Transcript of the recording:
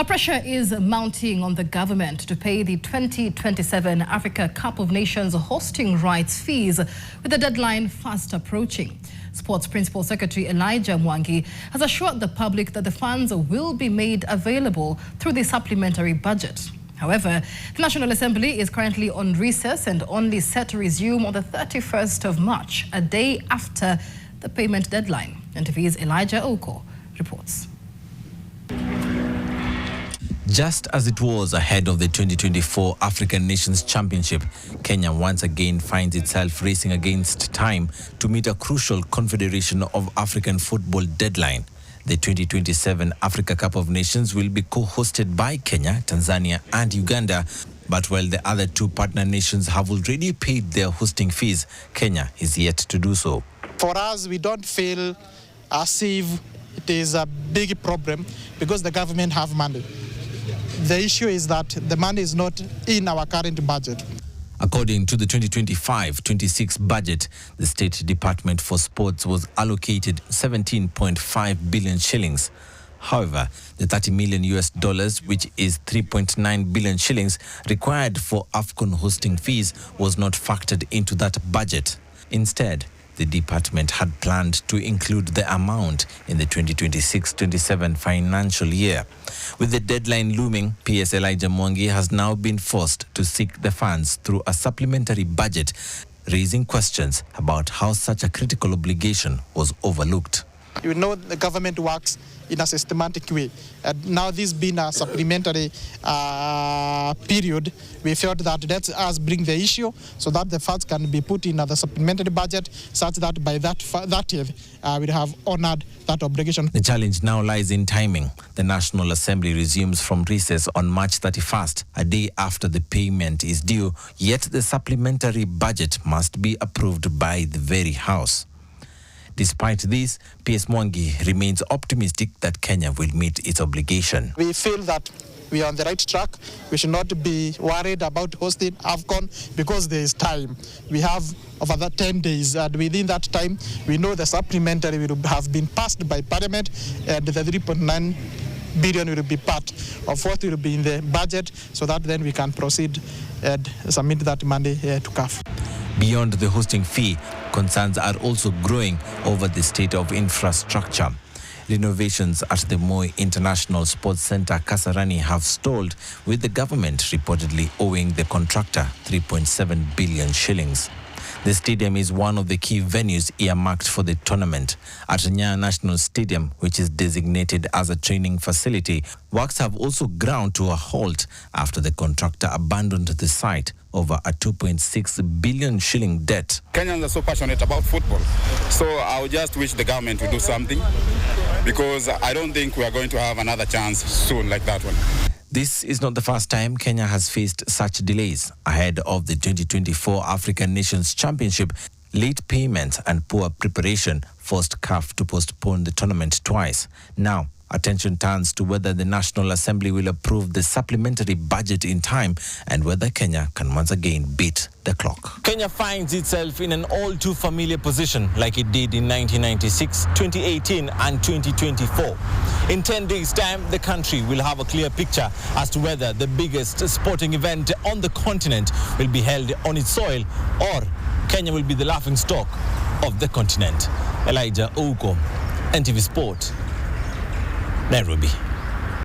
Now, pressure is mounting on the government to pay the 2027 Africa Cup of Nations hosting rights fees, with the deadline fast approaching. Sports Principal Secretary Elijah Mwangi has assured the public that the funds will be made available through the supplementary budget. However, the National Assembly is currently on recess and only set to resume on the 31st of March, a day after the payment deadline. NTV's Elijah Oko reports. Just as it was ahead of the 2024 African Nations Championship, Kenya once again finds itself racing against time to meet a crucial Confederation of African Football deadline. The 2027 Africa Cup of Nations will be co-hosted by Kenya, Tanzania and Uganda. But while the other two partner nations have already paid their hosting fees, Kenya is yet to do so. For us, we don't feel as if it is a big problem because the government have money. The issue is that the money is not in our current budget. According to the 2025-26 budget, the State Department for Sports was allocated 17.5 billion shillings. However, the $30 million, which is 3.9 billion shillings, required for AFCON hosting fees was not factored into that budget. Instead, the department had planned to include the amount in the 2026-27 financial year. With the deadline looming, PS Elijah Mwangi has now been forced to seek the funds through a supplementary budget, raising questions about how such a critical obligation was overlooked. You know, the government works in a systematic way. And now this being a supplementary period, we felt that let us bring the issue so that the funds can be put in the supplementary budget such that by that year we have honored that obligation. The challenge now lies in timing. The National Assembly resumes from recess on March 31st, a day after the payment is due, yet the supplementary budget must be approved by the very House. Despite this, PS Mwangi remains optimistic that Kenya will meet its obligation. We feel that we are on the right track. We should not be worried about hosting AFCON because there is time. We have over the 10 days, and within that time, we know the supplementary will have been passed by Parliament, and the 3.9 billion will be part of what will be in the budget, so that then we can proceed and submit that money to CAF. Beyond the hosting fee, concerns are also growing over the state of infrastructure. Renovations at the Moi International Sports Centre, Kasarani, have stalled, with the government reportedly owing the contractor 3.7 billion shillings. The stadium is one of the key venues earmarked for the tournament. At Nyayo National Stadium, which is designated as a training facility, works have also ground to a halt after the contractor abandoned the site over a 2.6 billion shilling debt. Kenyans are so passionate about football, so I would just wish the government to do something, because I don't think we are going to have another chance soon like that one. This is not the first time Kenya has faced such delays. Ahead of the 2024 African Nations Championship, late payments and poor preparation forced CAF to postpone the tournament twice. Now, attention turns to whether the National Assembly will approve the supplementary budget in time and whether Kenya can once again beat the clock. Kenya finds itself in an all-too-familiar position like it did in 1996, 2018 and 2024. In 10 days' time, the country will have a clear picture as to whether the biggest sporting event on the continent will be held on its soil or Kenya will be the laughingstock of the continent. Elijah Oko, NTV Sport, Nairobi.